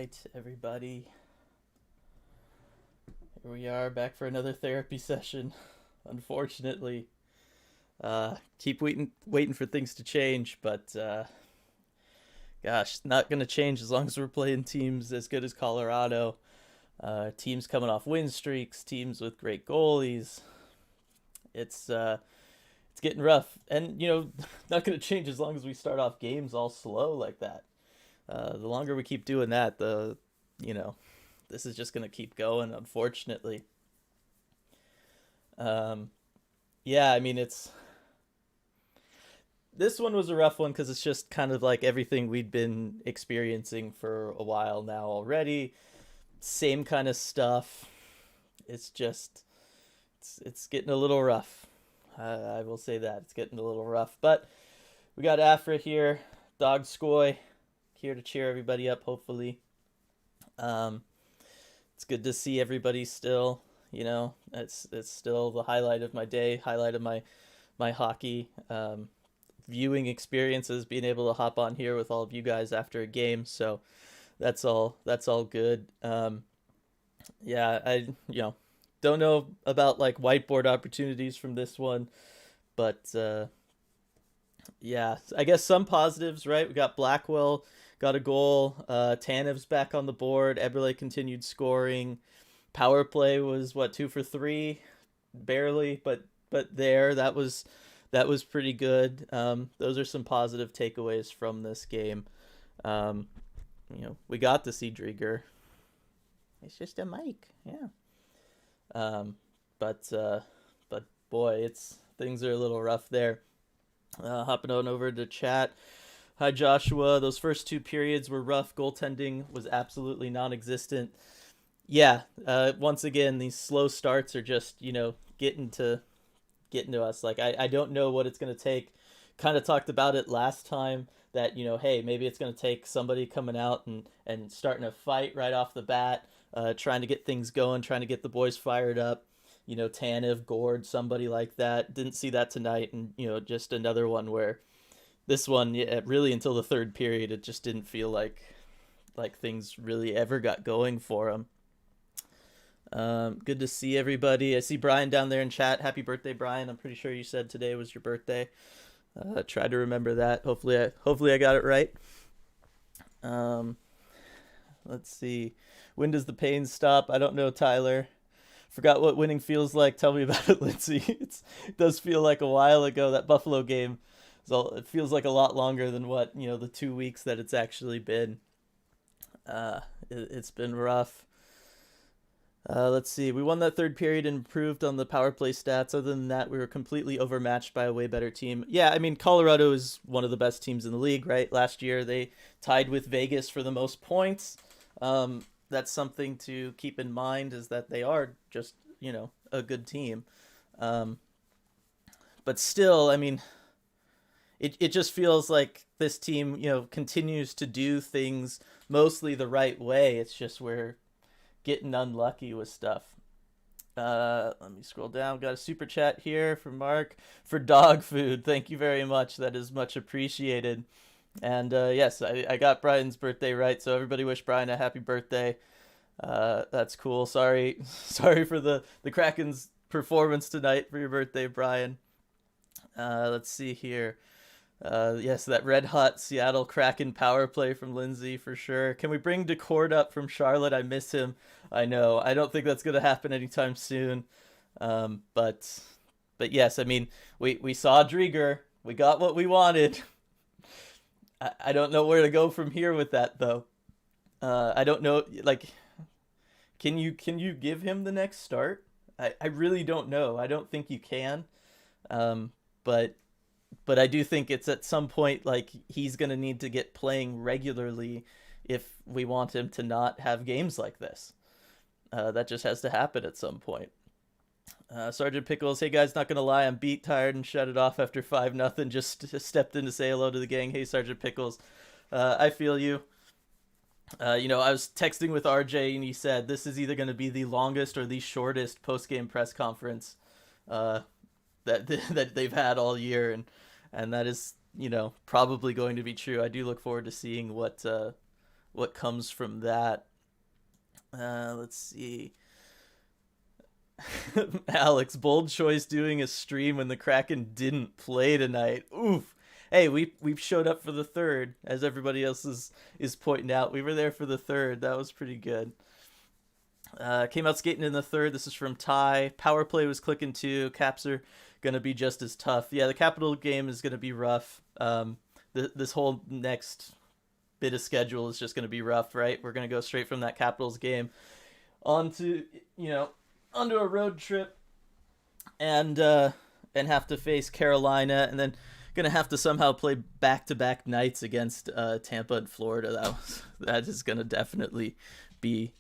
right, everybody. Here we are back for another therapy session. Unfortunately, keep waiting for things to change, but gosh, not gonna change as long as we're playing teams as good as Colorado. Teams coming off win streaks, teams with great goalies. It's getting rough, and not gonna change as long as we start off games all slow like that. The longer we keep doing that, you know this is just gonna keep going. Unfortunately, um, yeah. I mean, it's this one was a rough one because it's just kind of like everything we'd been experiencing for a while now already. Same kind of stuff. It's just it's getting a little rough. I will say that it's getting a little rough, but we got Afra here, Dog Skoy, here to cheer everybody up. Hopefully, um, it's good to see everybody still. It's still the highlight of my day, highlight of my hockey viewing experiences. Being able to hop on here with all of you guys after a game, so that's all good. Yeah, I don't know about like whiteboard opportunities from this one, but yeah, I guess some positives, right? We got Blackwell got a goal. Tanev's back on the board. Eberle continued scoring. Power play was what, 2 for 3, barely, but there that was pretty good. Those are some positive takeaways from this game. Um, we got to see Drieger. It's just a mic, yeah. Um, but boy, it's things are a little rough there. Hopping on over to chat. Hi Joshua. Those first two periods were rough. Goaltending was absolutely non-existent. Yeah. Once again, these slow starts are just getting to us. Like I don't know what it's gonna take. Kind of talked about it last time that hey, maybe it's gonna take somebody coming out and starting a fight right off the bat, trying to get things going, trying to get the boys fired up. Tanev, Gord, somebody like that. Didn't see that tonight, and just another one where this one, yeah, really until the third period, it just didn't feel like things really ever got going for them. Good to see everybody. I see Brian down there in chat. Happy birthday, Brian! I'm pretty sure you said today was your birthday. Try to remember that. Hopefully I got it right. Um, let's see. When does the pain stop? I don't know, Tyler. Forgot what winning feels like. Tell me about it, Lindsay. It does feel like a while ago. That Buffalo game, so it feels like a lot longer than what the 2 weeks that it's actually been. It's been rough. Let's see. We won that third period and improved on the power play stats. Other than that, we were completely overmatched by a way better team. Yeah, I mean, Colorado is one of the best teams in the league, right? Last year, they tied with Vegas for the most points. That's something to keep in mind, is that they are just, a good team. Um, but still, I mean, it just feels like this team, continues to do things mostly the right way. It's just we're getting unlucky with stuff. Let me scroll down. Got a super chat here from Mark for dog food. Thank you very much. That is much appreciated. And yes, I got Brian's birthday right, so everybody wish Brian a happy birthday. That's cool. Sorry, sorry for the Kraken's performance tonight for your birthday, Brian. Let's see here. Yes, that red hot Seattle Kraken power play from Lindsay for sure. Can we bring DeCord up from Charlotte? I miss him. I know. I don't think that's gonna happen anytime soon. But yes, I mean we saw Drieger. We got what we wanted. I don't know where to go from here with that though. I don't know. Like, can you give him the next start? I really don't know. I don't think you can. Um, but but I do think it's at some point like he's going to need to get playing regularly if we want him to not have games like this. That just has to happen at some point. Sergeant Pickles, hey guys, not gonna lie, I'm beat, tired, and shut it off after 5-0. Just stepped in to say hello to the gang. Hey, Sergeant Pickles, I feel you. I was texting with RJ, and he said this is either going to be the longest or the shortest post game press conference uh, that they've had all year, and that is probably going to be true. I do look forward to seeing what what comes from that. Let's see. Alex, bold choice doing a stream when the Kraken didn't play tonight. Oof. Hey, we've showed up for the third, as everybody else is pointing out. We were there for the third. That was pretty good. Came out skating in the third. This is from Ty. Power play was clicking too. Caps are gonna be just as tough. Yeah, the Capital game is gonna be rough. This whole next bit of schedule is just gonna be rough, right? We're gonna go straight from that Capitals game onto onto a road trip and have to face Carolina, and then gonna have to somehow play back-to-back nights against Tampa and Florida. That is gonna definitely be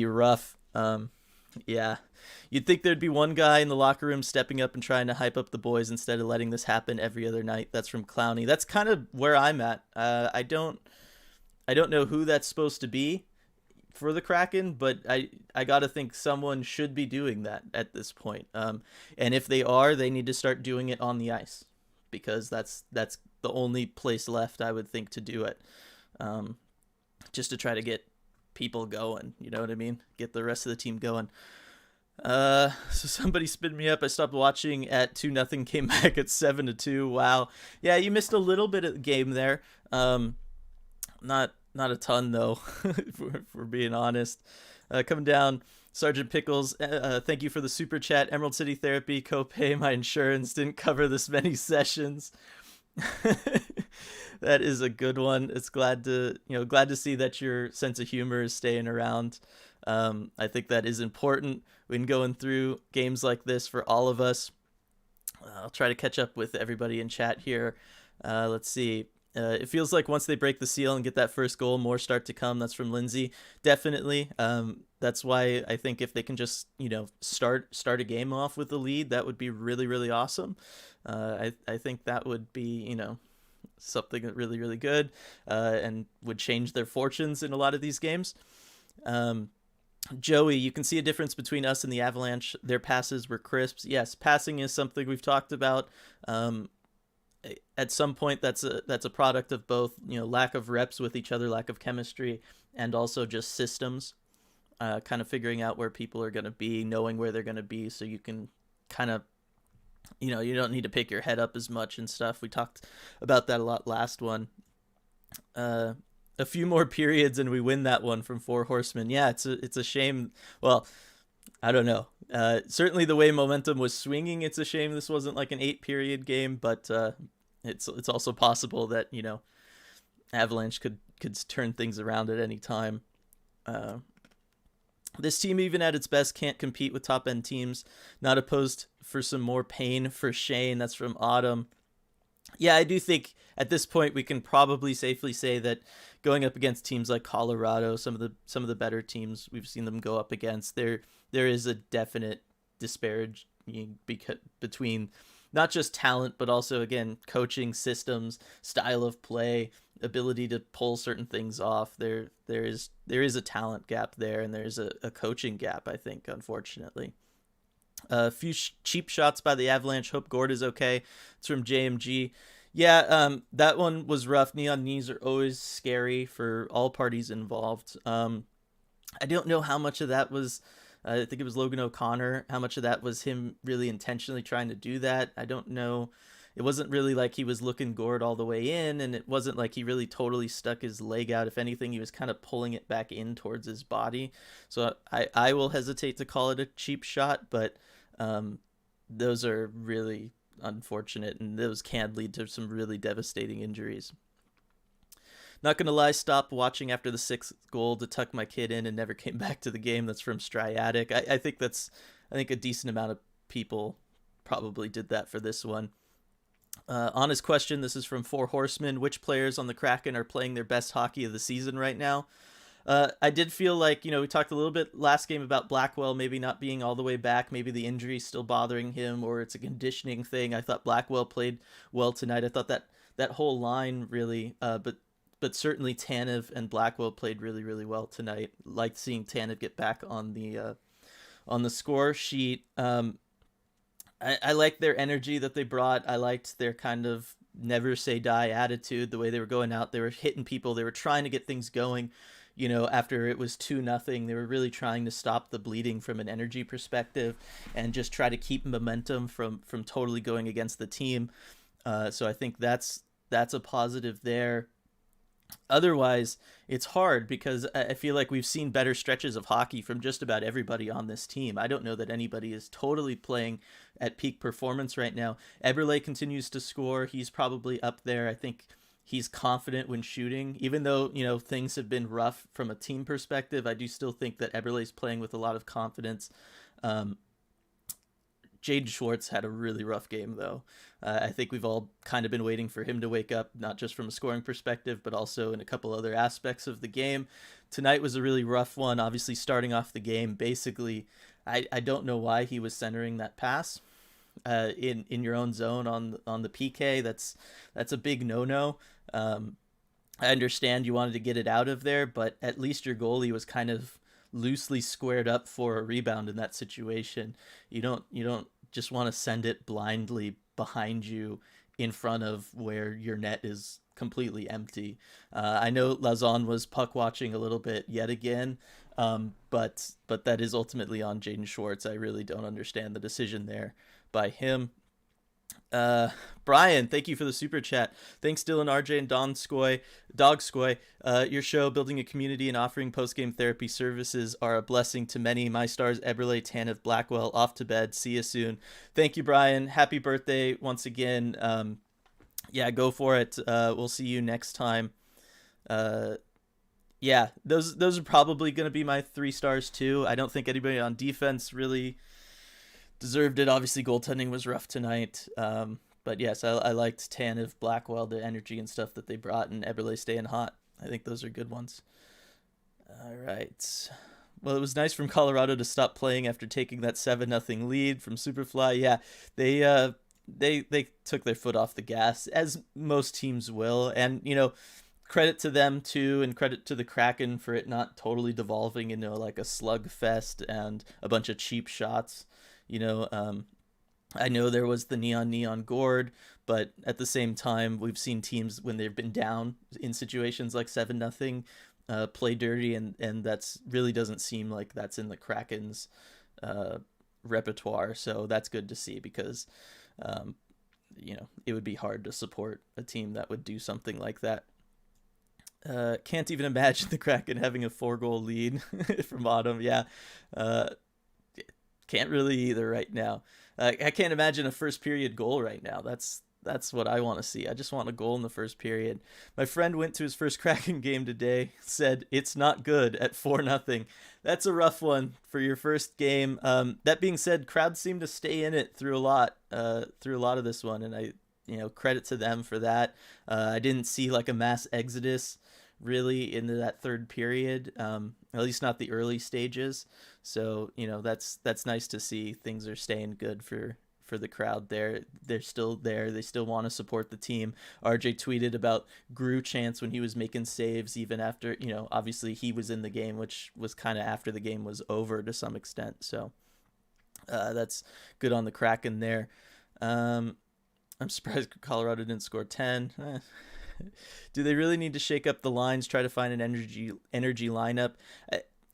rough. Yeah, you'd think there'd be one guy in the locker room stepping up and trying to hype up the boys instead of letting this happen every other night. That's from Clowney. That's kind of where I'm at. I don't know who that's supposed to be for the Kraken, but I gotta think someone should be doing that at this point. And if they are, they need to start doing it on the ice, because that's the only place left, I would think, to do it. Just to try to get people going, you know what I mean? Get the rest of the team going. So somebody spin me up. I stopped watching at 2-0, came back at 7-2. Wow. Yeah, you missed a little bit of the game there. Not a ton though, if we're being honest. Coming down, Sergeant Pickles, thank you for the super chat. Emerald City Therapy, copay my insurance, didn't cover this many sessions. That is a good one. It's glad to see that your sense of humor is staying around. I think that is important when going through games like this for all of us. I'll try to catch up with everybody in chat here. Let's see. It feels like once they break the seal and get that first goal, more start to come. That's from Lindsay. Definitely. That's why I think if they can just, start a game off with the lead, that would be really, really awesome. I think that would be, something really, really good, and would change their fortunes in a lot of these games. Joey, you can see a difference between us and the Avalanche. Their passes were crisp. Yes, passing is something we've talked about. At some point, that's a product of both, lack of reps with each other, lack of chemistry, and also just systems. Kind of figuring out where people are going to be, knowing where they're going to be, so you can kind of, you don't need to pick your head up as much and stuff. We talked about that a lot last one. A few more periods and we win that one from Four Horsemen. Yeah, it's a shame. Well, I don't know. Certainly the way momentum was swinging, it's a shame this wasn't like an 8-period game, but it's also possible that, Avalanche could turn things around at any time. This team, even at its best, can't compete with top-end teams. Not opposed for some more pain for Shane. That's from Autumn. Yeah, I do think at this point we can probably safely say that going up against teams like Colorado, some of the better teams we've seen them go up against, there is a definite disparity between not just talent, but also, again, coaching, systems, style of play, ability to pull certain things off. There is a talent gap there, and there's a coaching gap, I think, unfortunately. A few cheap shots by the Avalanche. Hope Gord is okay. It's from JMG. Yeah, that one was rough. Neon knees are always scary for all parties involved. I don't know how much of that was, I think it was Logan O'Connor, how much of that was him really intentionally trying to do that. I don't know. It wasn't really like he was looking Gord all the way in, and it wasn't like he really totally stuck his leg out. If anything, he was kind of pulling it back in towards his body. So I will hesitate to call it a cheap shot, but those are really unfortunate, and those can lead to some really devastating injuries. Not gonna lie, stopped watching after the 6th goal to tuck my kid in and never came back to the game. That's from Striatic. I think a decent amount of people probably did that for this one. Honest question, this is from Four Horsemen. Which players on the Kraken are playing their best hockey of the season right now? I did feel like, we talked a little bit last game about Blackwell maybe not being all the way back. Maybe the injury's still bothering him, or it's a conditioning thing. I thought Blackwell played well tonight. I thought that whole line really, but certainly Tanev and Blackwell played really, really well tonight. Liked seeing Tanev get back on the score sheet. I liked their energy that they brought. I liked their kind of never say die attitude, the way they were going out. They were hitting people. They were trying to get things going. after it was 2-0, they were really trying to stop the bleeding from an energy perspective and just try to keep momentum from totally going against the team. So I think that's a positive there. Otherwise, it's hard because I feel like we've seen better stretches of hockey from just about everybody on this team. I don't know that anybody is totally playing at peak performance right now. Eberle continues to score. He's probably up there. I think he's confident when shooting, even though things have been rough from a team perspective. I do still think that Eberle's playing with a lot of confidence. Jaden Schwartz had a really rough game, though. I think we've all kind of been waiting for him to wake up, not just from a scoring perspective, but also in a couple other aspects of the game. Tonight was a really rough one, obviously starting off the game. Basically, I don't know why he was centering that pass in your own zone on the PK. That's a big no-no. I understand you wanted to get it out of there, but at least your goalie was kind of loosely squared up for a rebound in that situation. You don't just want to send it blindly behind you in front of where your net is completely empty. I know Lazon was puck watching a little bit yet again, but that is ultimately on Jaden Schwartz. I really don't understand the decision there by him. Brian, thank you for the super chat. Thanks, Dylan, RJ, and Dogskoy. Your show, building a community and offering post-game therapy services, are a blessing to many. My stars, Eberle, Tanev, Blackwell, off to bed. See you soon. Thank you, Brian. Happy birthday once again. Yeah, go for it. We'll see you next time. Yeah, those are probably going to be my 3 stars too. I don't think anybody on defense really deserved it. Obviously, goaltending was rough tonight. But yes, I liked Tanev, Blackwell, the energy and stuff that they brought, and Eberle staying hot. I think those are good ones. All right. Well, it was nice from Colorado to stop playing after taking that 7-0 lead from Superfly. Yeah, they took their foot off the gas, as most teams will. And, credit to them too, and credit to the Kraken for it not totally devolving into like a slugfest and a bunch of cheap shots. I know there was the neon gourd, but at the same time, we've seen teams when they've been down in situations like 7-0 play dirty, and that's really doesn't seem like that's in the Kraken's repertoire. So that's good to see because, it would be hard to support a team that would do something like that. Can't even imagine the Kraken having a 4-goal lead from Autumn. Yeah. Can't really either right now. I can't imagine a first period goal right now. That's what I want to see. I just want a goal in the first period. My friend went to his first Kraken game today, said it's not good at 4-0. That's a rough one for your first game. That being said, crowds seem to stay in it through a lot of this one, and I credit to them for that. I didn't see like a mass exodus really into that third period, at least not the early stages. So that's nice to see. Things are staying good for the crowd there. They're still there. They still want to support the team. RJ tweeted about Gru chants when he was making saves, even after obviously he was in the game, which was kind of after the game was over to some extent. So that's good on the Kraken there. I'm surprised Colorado didn't score 10. Do they really need to shake up the lines, try to find an energy lineup?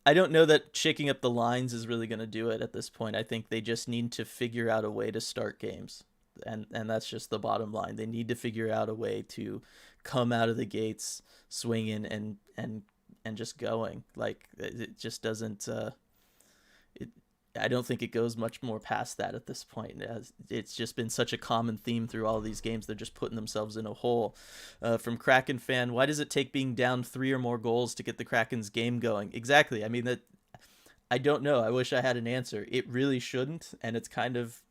I don't know that shaking up the lines is really going to do it at this point. I think they just need to figure out a way to start games. And that's just the bottom line. They need to figure out a way to come out of the gates swinging and just going. Like, it just doesn't... I don't think it goes much more past that at this point. It's just been such a common theme through all these games. They're just putting themselves in a hole. From Kraken fan, why does it take being down 3 or more goals to get the Kraken's game going? Exactly. I mean, I don't know. I wish I had an answer. It really shouldn't, and it's kind of,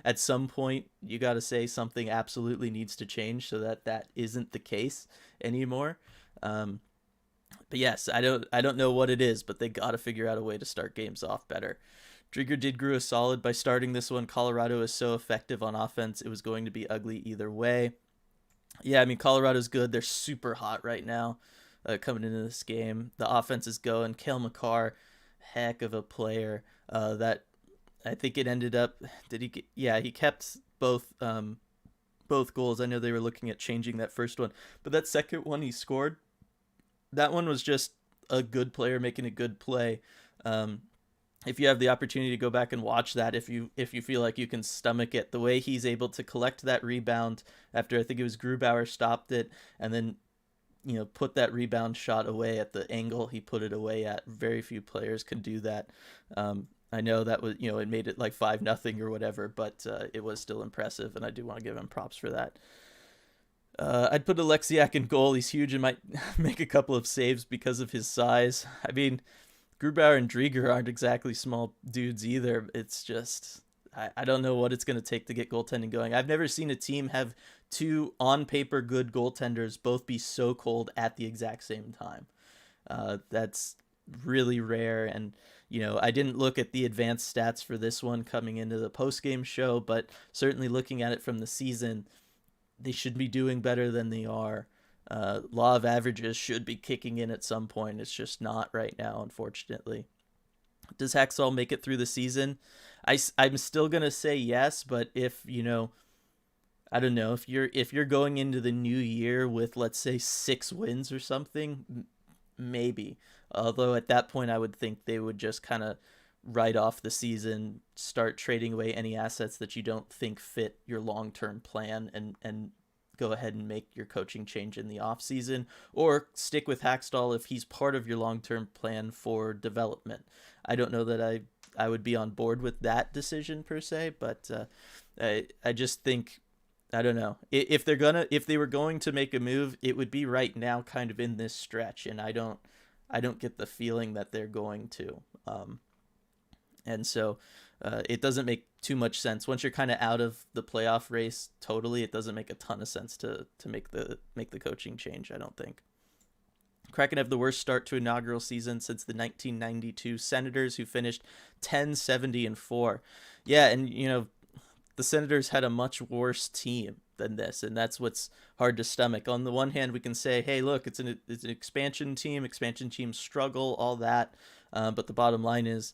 at some point you got to say something absolutely needs to change so that isn't the case anymore. But yes, I don't know what it is, but they got to figure out a way to start games off better. Drigger did Gru a solid by starting this one. Colorado is so effective on offense. It was going to be ugly either way. Yeah, I mean, Colorado's good. They're super hot right now coming into this game. The offense is going. Cale Makar, heck of a player. That I think it ended up, he kept both goals. I know they were looking at changing that first one, but that second one he scored, that one was just a good player making a good play. Um, if you have the opportunity to go back and watch that, if you feel like you can stomach it, the way he's able to collect that rebound after I think it was Grubauer stopped it, and then put that rebound shot away at the angle he put it away at. Very few players can do that. I know that was it made it like 5-0 or whatever, but it was still impressive, and I do want to give him props for that. I'd put Alexiak in goal. He's huge and might make a couple of saves because of his size. I mean, Grubauer and Drieger aren't exactly small dudes either. It's just I don't know what it's going to take to get goaltending going. I've never seen a team have two on paper good goaltenders both be so cold at the exact same time. That's really rare. And I didn't look at the advanced stats for this one coming into the post-game show, but certainly looking at it from the season, they should be doing better than they are. Law of averages should be kicking in at some point. It's just not right now, unfortunately. Does Hacksaw make it through the season? I'm still gonna say yes, but if I don't know, if you're going into the new year with, let's say, 6 wins or something, maybe. Although at that point, I would think they would just kind of write off the season, start trading away any assets that you don't think fit your long-term plan, and go ahead and make your coaching change in the off season, or stick with Hackstall if he's part of your long-term plan for development. I don't know that I would be on board with that decision per se, but I just think, I don't know, if they were going to make a move, it would be right now, kind of in this stretch, and I don't get the feeling that they're going to. And so it doesn't make too much sense once you're kind of out of the playoff race totally. It doesn't make a ton of sense to make the coaching change, I don't think. Kraken have the worst start to inaugural season since the 1992 Senators, who finished 10-70-4. Yeah, and the Senators had a much worse team than this, and that's what's hard to stomach. On the one hand, we can say, hey, look, it's an expansion team. Expansion teams struggle, all that. But the bottom line is,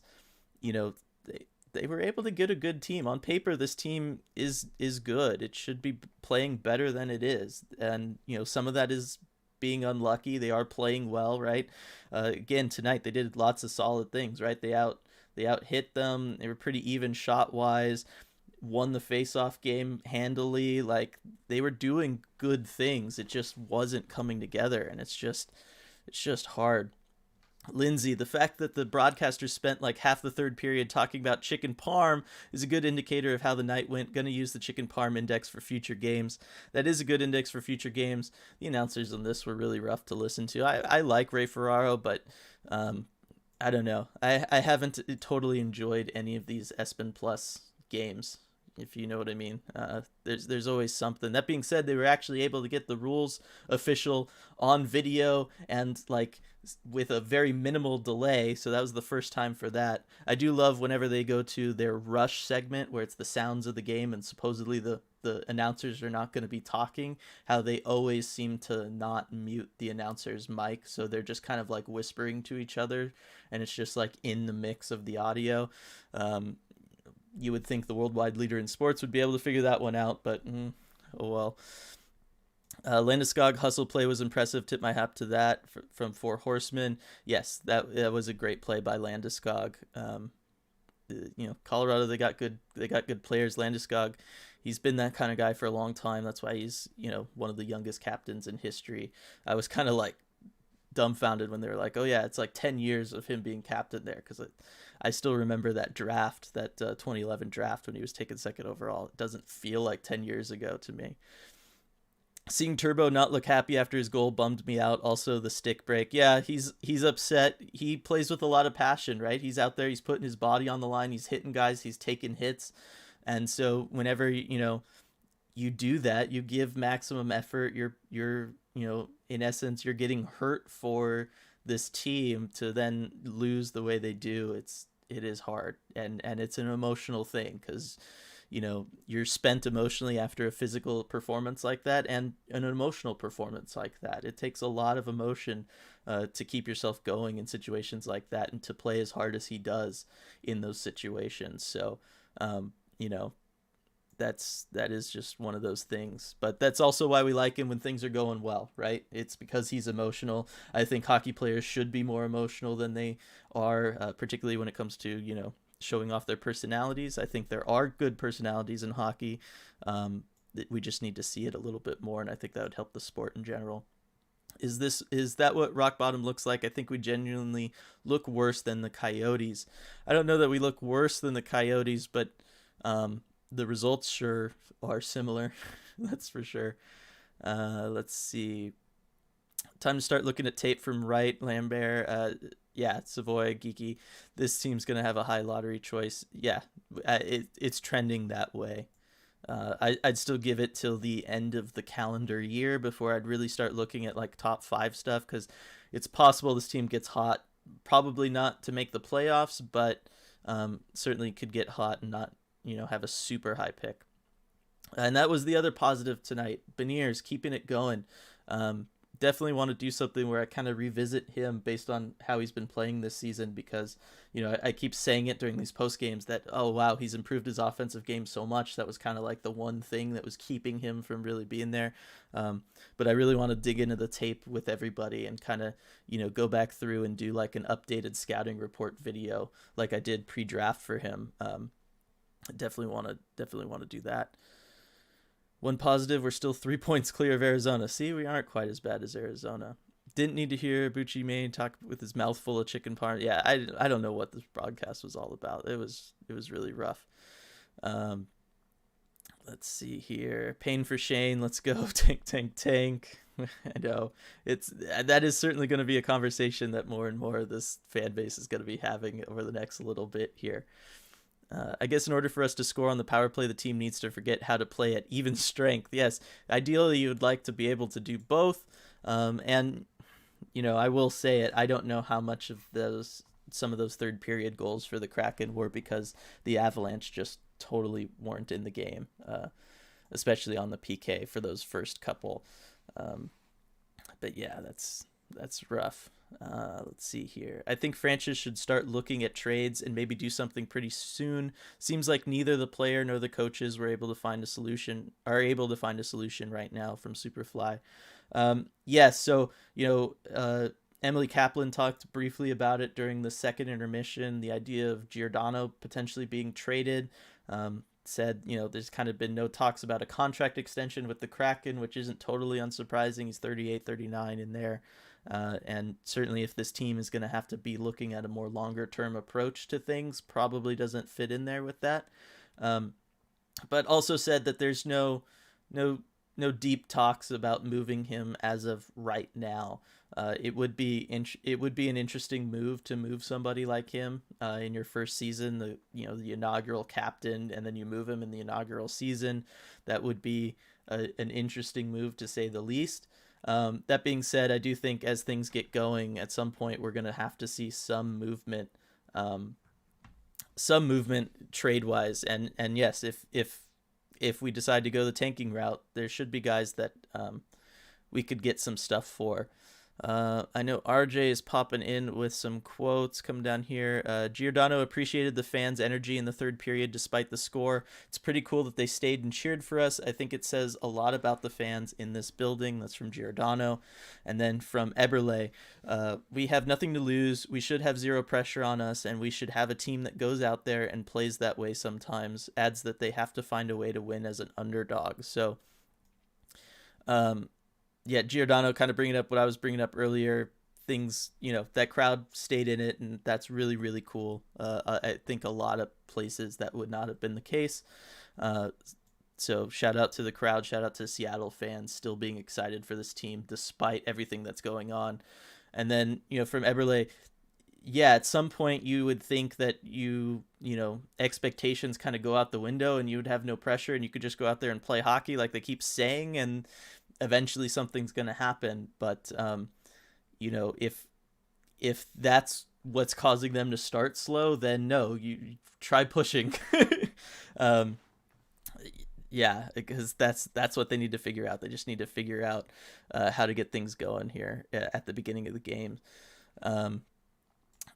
they were able to get a good team. On paper, this team is good. It should be playing better than it is. And, some of that is being unlucky. They are playing well, right? Again, tonight, they did lots of solid things, right? They out hit them. They were pretty even shot-wise. Won the face-off game handily. Like, they were doing good things. It just wasn't coming together, and it's just hard. Lindsay, the fact that the broadcasters spent like half the third period talking about chicken parm is a good indicator of how the night went. Going to use the chicken parm index for future games. That is a good index for future games. The announcers on this were really rough to listen to. I like Ray Ferraro, but I don't know. I haven't totally enjoyed any of these ESPN Plus games, if you know what I mean. There's always something. That being said, they were actually able to get the rules official on video and like with a very minimal delay, so that was the first time for that. I do love whenever they go to their rush segment where it's the sounds of the game and supposedly the announcers are not going to be talking, how they always seem to not mute the announcer's mic, so they're just kind of like whispering to each other, and it's just like in the mix of the audio. You would think the worldwide leader in sports would be able to figure that one out, but oh well. Landeskog hustle play was impressive. Tip my hat to that from Four Horsemen. Yes, that was a great play by Landeskog. Colorado, they got good players. Landeskog, he's been that kind of guy for a long time. That's why he's one of the youngest captains in history. I was kind of like dumbfounded when they were like, oh yeah, it's like 10 years of him being captain there, because I still remember that draft, that 2011 draft when he was taken second overall. It doesn't feel like 10 years ago to me. Seeing Turbo not look happy after his goal bummed me out. Also, the stick break. Yeah, he's upset. He plays with a lot of passion, right? He's out there. He's putting his body on the line. He's hitting guys. He's taking hits. And so whenever, you do that, you give maximum effort. You're in essence, you're getting hurt for this team to then lose the way they do. It is hard. And it's an emotional thing because you're spent emotionally after a physical performance like that and an emotional performance like that. It takes a lot of emotion to keep yourself going in situations like that and to play as hard as he does in those situations. So, that is just one of those things. But that's also why we like him when things are going well, right? It's because he's emotional. I think hockey players should be more emotional than they are, particularly when it comes to showing off their personalities. I think there are good personalities in hockey. We just need to see it a little bit more, and I think that would help the sport in general. Is that what rock bottom looks like? I think we genuinely look worse than the Coyotes. I don't know that we look worse than the Coyotes, but the results sure are similar. That's for sure. Let's see. Time to start looking at tape from Wright, Lambert. Yeah, Savoy, Geeky. This team's gonna have a high lottery choice. Yeah, it's trending that way. I'd still give it till the end of the calendar year before I'd really start looking at like top 5 stuff, because it's possible this team gets hot. Probably not to make the playoffs, but certainly could get hot and not have a super high pick. And that was the other positive tonight. Beniers keeping it going. Definitely want to do something where I kind of revisit him based on how he's been playing this season, because I keep saying it during these post games that, oh wow, he's improved his offensive game so much. That was kind of like the one thing that was keeping him from really being there. But I really want to dig into the tape with everybody and kind of go back through and do like an updated scouting report video like I did pre-draft for him. Definitely want to do that. One positive, we're still 3 points clear of Arizona. See, we aren't quite as bad as Arizona. Didn't need to hear Bucci Main talk with his mouth full of chicken parm. Yeah, I don't know what this broadcast was all about. It was really rough. Let's see here. Pain for Shane. Let's go. Tank, tank, tank. I know that is certainly going to be a conversation that more and more of this fan base is going to be having over the next little bit here. I guess in order for us to score on the power play, the team needs to forget how to play at even strength. Yes, ideally you would like to be able to do both. And I will say it. I don't know how much of some of those third period goals for the Kraken were because the Avalanche just totally weren't in the game, especially on the PK for those first couple. But yeah, that's rough. Let's see here. I think Francis should start looking at trades and maybe do something pretty soon. Seems like neither the player nor the coaches are able to find a solution right now from Superfly. Yes, so Emily Kaplan talked briefly about it during the second intermission. The idea of Giordano potentially being traded. Said there's kind of been no talks about a contract extension with the Kraken, which isn't totally unsurprising. He's 38, 39 in there. And certainly if this team is going to have to be looking at a more longer term approach to things, probably doesn't fit in there with that. But also said that there's no deep talks about moving him as of right now. It would be an interesting move to move somebody like him in your first season, the inaugural captain, and then you move him in the inaugural season. That would be an interesting move to say the least. That being said, I do think as things get going, at some point we're going to have to see some movement trade wise. And yes, if we decide to go the tanking route, there should be guys that we could get some stuff for. I know RJ is popping in with some quotes. Come down here. Giordano appreciated the fans' energy in the third period despite the score. It's pretty cool that they stayed and cheered for us. I think it says a lot about the fans in this building. That's from Giordano. And then from Eberle, we have nothing to lose. We should have zero pressure on us, and we should have a team that goes out there and plays that way sometimes. Adds that they have to find a way to win as an underdog. So, yeah, Giordano kind of bringing up what I was bringing up earlier. Things, that crowd stayed in it, and that's really, really cool. I think a lot of places that would not have been the case. So shout out to the crowd. Shout out to Seattle fans still being excited for this team despite everything that's going on. And then, from Eberle, yeah, at some point you would think that expectations kind of go out the window and you would have no pressure and you could just go out there and play hockey like they keep saying, and eventually something's going to happen. But if that's what's causing them to start slow, then no, you try pushing. Yeah, because that's what they need to figure out. They just need to figure out how to get things going here at the beginning of the game.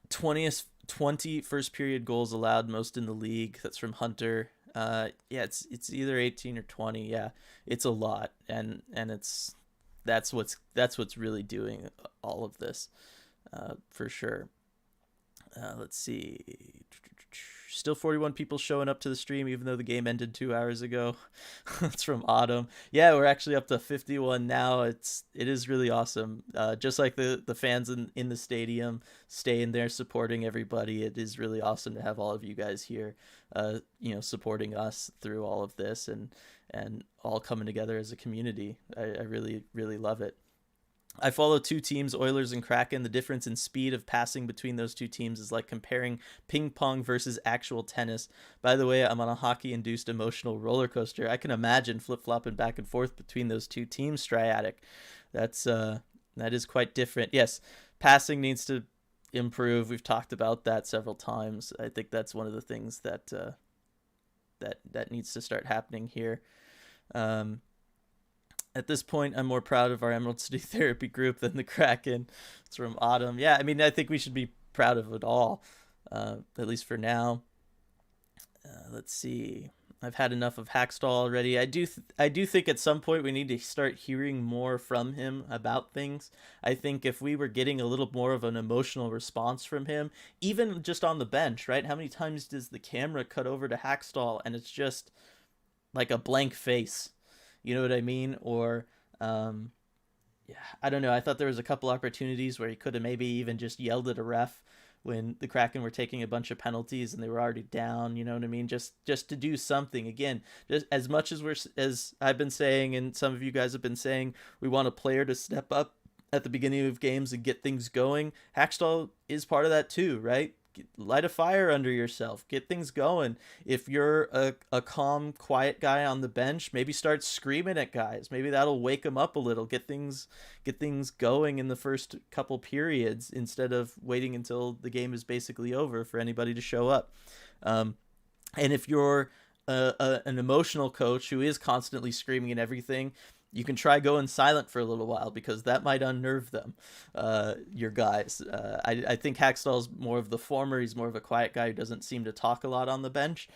20 first period goals allowed, most in the league. That's from Hunter. Yeah, it's either 18 or 20. Yeah, it's a lot, and that's what's really doing all of this, for sure. Let's see. Still 41 people showing up to the stream, even though the game ended 2 hours ago. That's from Autumn. Yeah, we're actually up to 51 now. It is really awesome. Just like the fans in the stadium staying there supporting everybody. It is really awesome to have all of you guys here, supporting us through all of this and all coming together as a community. I really really love it. I follow two teams, Oilers and Kraken. The difference in speed of passing between those two teams is like comparing ping pong versus actual tennis. By the way, I'm on a hockey induced emotional roller coaster. I can imagine flip flopping back and forth between those two teams, Striatic. That is quite different. Yes, passing needs to improve. We've talked about that several times. I think that's one of the things that needs to start happening here. Um, at this point, I'm more proud of our Emerald City Therapy group than the Kraken. It's from Autumn. Yeah, I mean, I think we should be proud of it all, at least for now. Let's see. I've had enough of Hackstall already. I do think at some point we need to start hearing more from him about things. I think if we were getting a little more of an emotional response from him, even just on the bench, right? How many times does the camera cut over to Hackstall and it's just like a blank face? You know what I mean? Or yeah, I don't know. I thought there was a couple opportunities where he could have maybe even just yelled at a ref when the Kraken were taking a bunch of penalties and they were already down. You know what I mean? Just to do something. Again, just as much as I've been saying, and some of you guys have been saying, we want a player to step up at the beginning of games and get things going. Hackstall is part of that too, right? Light a fire under yourself, get things going. If you're a calm, quiet guy on the bench, maybe start screaming at guys. Maybe that'll wake them up a little, get things going in the first couple periods instead of waiting until the game is basically over for anybody to show up. And if you're an emotional coach who is constantly screaming at everything, you can try going silent for a little while because that might unnerve them, your guys. I think Hackstall's more of the former. He's more of a quiet guy who doesn't seem to talk a lot on the bench.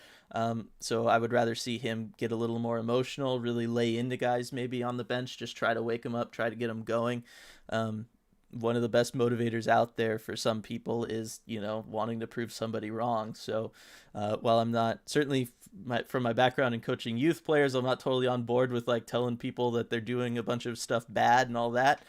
So I would rather see him get a little more emotional, really lay into guys maybe on the bench, just try to wake them up, try to get them going. One of the best motivators out there for some people is, wanting to prove somebody wrong. So while I'm not, certainly from my background in coaching youth players, I'm not totally on board with like telling people that they're doing a bunch of stuff bad and all that.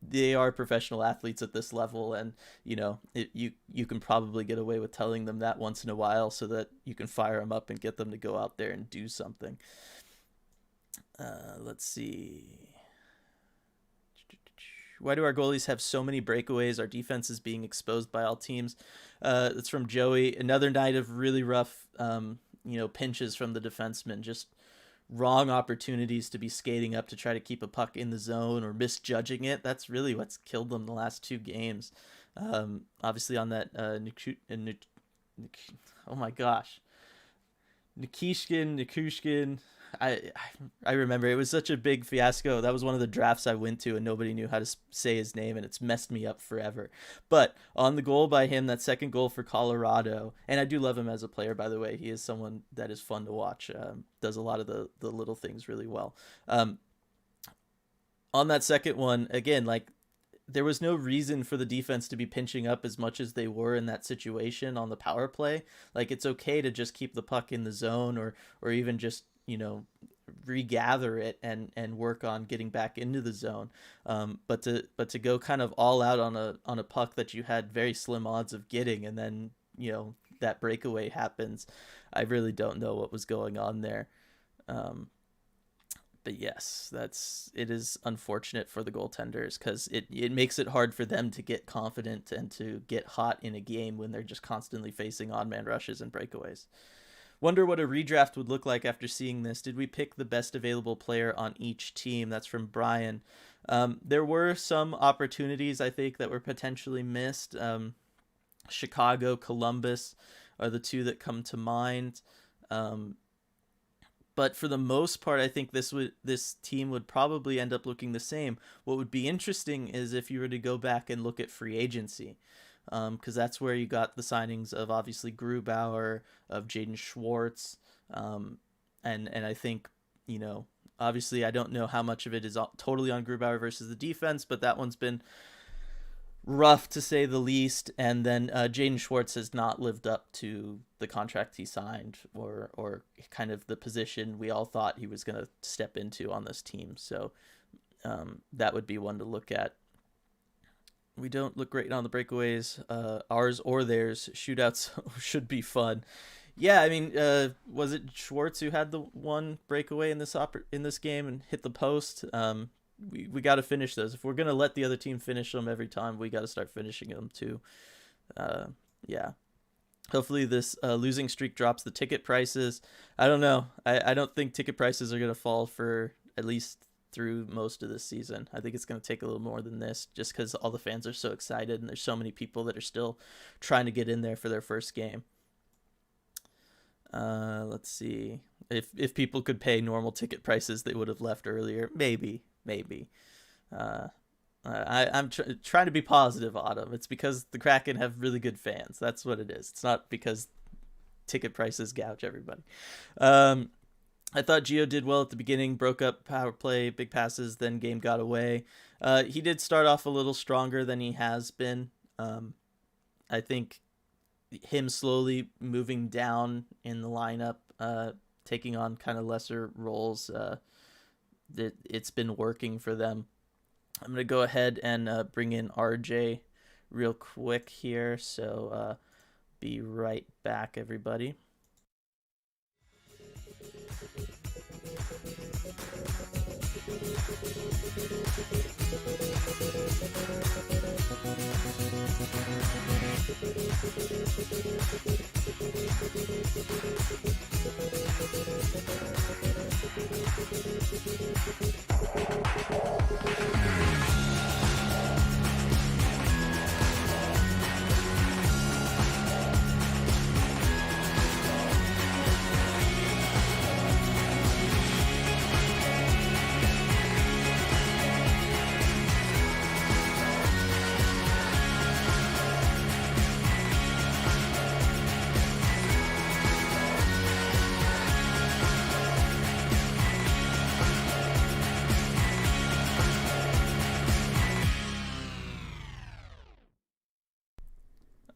They are professional athletes at this level, and you can probably get away with telling them that once in a while so that you can fire them up and get them to go out there and do something. Let's see. Why do our goalies have so many breakaways? Our defense is being exposed by all teams. That's from Joey. Another night of really rough, pinches from the defensemen. Just wrong opportunities to be skating up to try to keep a puck in the zone or misjudging it. That's really what's killed them the last two games. Obviously on that, oh my gosh, Nikushkin. I remember it was such a big fiasco. That was one of the drafts I went to, and nobody knew how to say his name, and it's messed me up forever. But on the goal by him, that second goal for Colorado, and I do love him as a player, by the way. He is someone that is fun to watch. Does a lot of the little things really well. On that second one, again, like there was no reason for the defense to be pinching up as much as they were in that situation on the power play. Like it's okay to just keep the puck in the zone or even just regather it and work on getting back into the zone. But to go kind of all out on a puck that you had very slim odds of getting, and then that breakaway happens. I really don't know what was going on there. But yes, it is unfortunate for the goaltenders because it makes it hard for them to get confident and to get hot in a game when they're just constantly facing odd man rushes and breakaways. Wonder what a redraft would look like after seeing this. Did we pick the best available player on each team? That's from Brian. There were some opportunities, I think, that were potentially missed. Chicago, Columbus are the two that come to mind. But for the most part, I think this team would probably end up looking the same. What would be interesting is if you were to go back and look at free agency. Because that's where you got the signings of obviously Grubauer, of Jaden Schwartz, Um, and I think, you know, obviously I don't know how much of it is totally on Grubauer versus the defense, but that one's been rough to say the least. And then Jaden Schwartz has not lived up to the contract he signed, or kind of the position we all thought he was going to step into on this team. So that would be one to look at. We don't look great on the breakaways, ours or theirs. Shootouts should be fun. Yeah, I mean, was it Schwartz who had the one breakaway in this game and hit the post? We got to finish those. If we're gonna let the other team finish them every time, we got to start finishing them too. Yeah. Hopefully this losing streak drops the ticket prices. I don't know. I don't think ticket prices are gonna fall for at least through most of this season. I think it's going to take a little more than this, just because all the fans are so excited and there's so many people that are still trying to get in there for their first game. Let's see. If people could pay normal ticket prices, they would have left earlier. Maybe. I'm trying to be positive, Autumn. It's because the Kraken have really good fans. That's what it is. It's not because ticket prices gouge everybody. I thought Gio did well at the beginning, broke up power play, big passes, then game got away. He did start off a little stronger than he has been. I think him slowly moving down in the lineup, taking on kind of lesser roles, it's been working for them. I'm going to go ahead and bring in RJ real quick here. So be right back, everybody.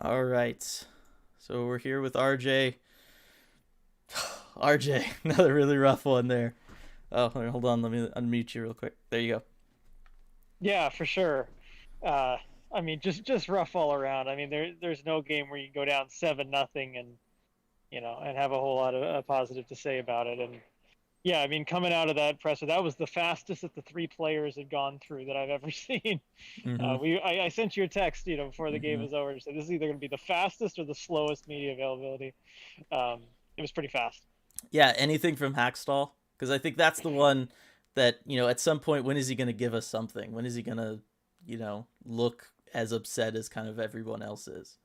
All right. So we're here with RJ. RJ, another really rough one there. Oh, hold on. Let me unmute you real quick. There you go. Yeah, for sure. Uh, I mean, just rough all around. I mean, there's no game where you can go down 7-0 and and have a whole lot of positive to say about it. And yeah, I mean, coming out of that presser, that was the fastest that the three players had gone through that I've ever seen. Mm-hmm. I sent you a text, before the game Mm-hmm. was over, to say this is either going to be the fastest or the slowest media availability. It was pretty fast. Yeah, anything from Hackstall? Because I think that's the one that, at some point, when is he going to give us something? When is he going to, look as upset as kind of everyone else is?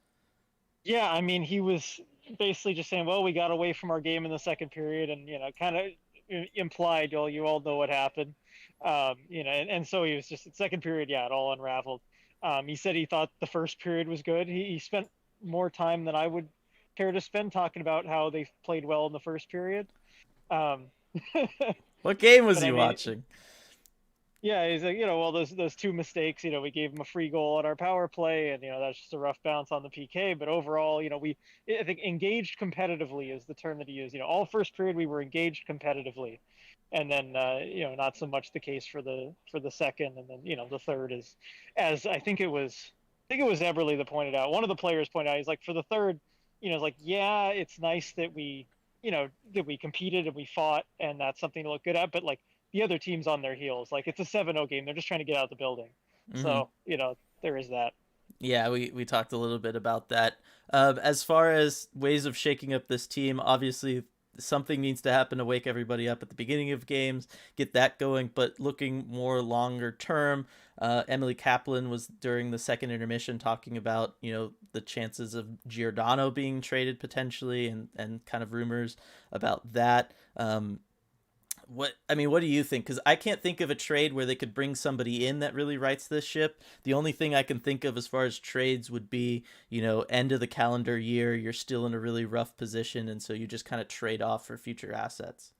Yeah, I mean, he was basically just saying, "Well, we got away from our game in the second period," and kind of implied, "Well, you all know what happened," and so he was just the second period. Yeah, it all unraveled. He said he thought the first period was good. He spent more time than I would care to spend talking about how they played well in the first period. Um, What game was but he I mean, watching? yeah, he's like, well, those two mistakes, we gave him a free goal on our power play, and that's just a rough bounce on the PK. But overall, I think engaged competitively is the term that he used. All first period we were engaged competitively, and then not so much the case for the second, and then the third is, as I think it was Eberle that pointed out. One of the players pointed out, he's like, for the third, it's like, yeah, it's nice that we competed and we fought, and that's something to look good at, but like the other team's on their heels. Like it's a 7-0 game. They're just trying to get out of the building. Mm-hmm. So, there is that. Yeah, we talked a little bit about that. As far as ways of shaking up this team, obviously something needs to happen to wake everybody up at the beginning of games, get that going. But looking more longer term, Emily Kaplan was during the second intermission talking about the chances of Giordano being traded potentially, and kind of rumors about that. what do you think? Because I can't think of a trade where they could bring somebody in that really rights this ship. The only thing I can think of as far as trades would be, end of the calendar year, you're still in a really rough position, and so you just kind of trade off for future assets.